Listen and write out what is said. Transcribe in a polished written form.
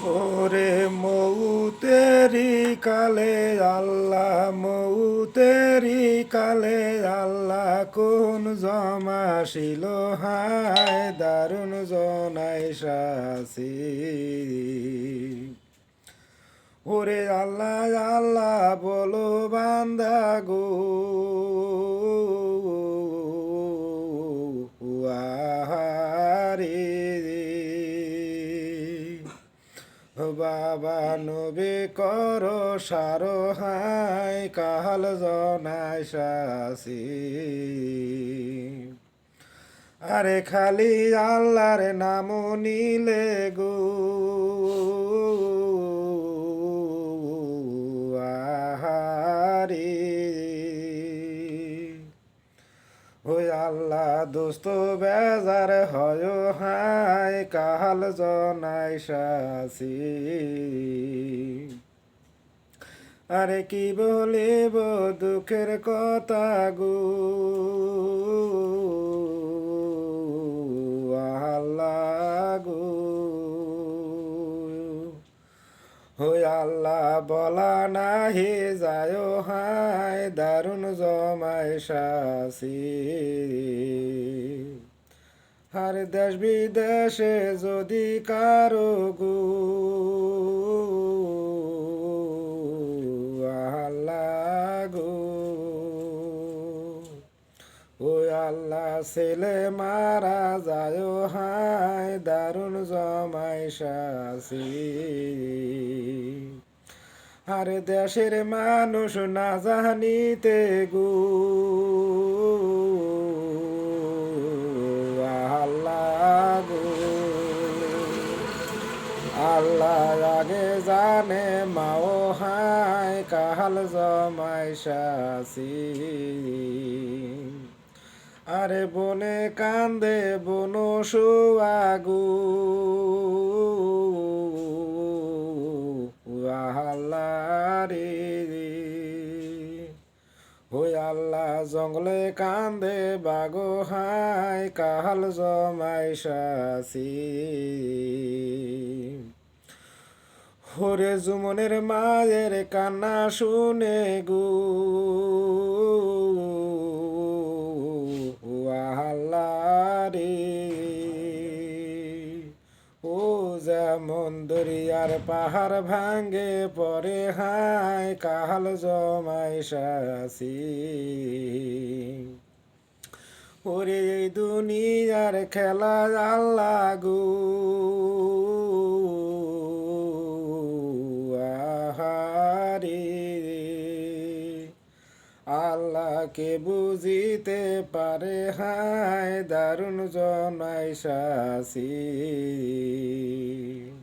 ওরে মৌতেরি কালে আল্লাহ মৌতেরি কালে আল্লাহ কোন জমাশিল হায় দারুণ জনাই শাসি ওরে আল্লাহ আল্লাহ বলো বান্দা গো বাবা নবী কর সারো হাই কাহাল জনাই শাসি আরে খালি আল্লাহর নাম নিলে গো আহারি ওই আল্লাহ দোস্ত বেজার হয় হাই কাহাল জনাই শাসি আরে কি বলিব দুঃখের কথা গো আল্লাহ গো হই আল্লাহ বলা নাহি যায় হায় দারুণ জমাই শাসি আর দেশ বিদেশে যদি কারো গো আল্লাহ গো ওই আল্লাহ ছেলে মারা যায় হায় দারুণ জমাই শাসি আর দেশের মানুষ না জানিতে গো আল্লাহ গো আল্লাহ আগে জানে মাও হায় কাহাল জমাই শাসি আরে বনে কান্দে বনো সুয়াগু আল্লাহরে হই আল্লাহ জঙ্গলে কান্দে বাগো হায় কাহাল জমাই শাসি হরে জুমনের মায়ের কান্না শুনে গো আল্লাহরে ও যেমন দরিয়ার পাহাড় ভাঙ্গে পরে হায় কাহাল জমাই শাসি ওরে এই দুনিয়ার খেলা আল্লাহ গো আহারে আল্লাহকে বুঝিতে পারে হায় দারুণ জনাই শাসি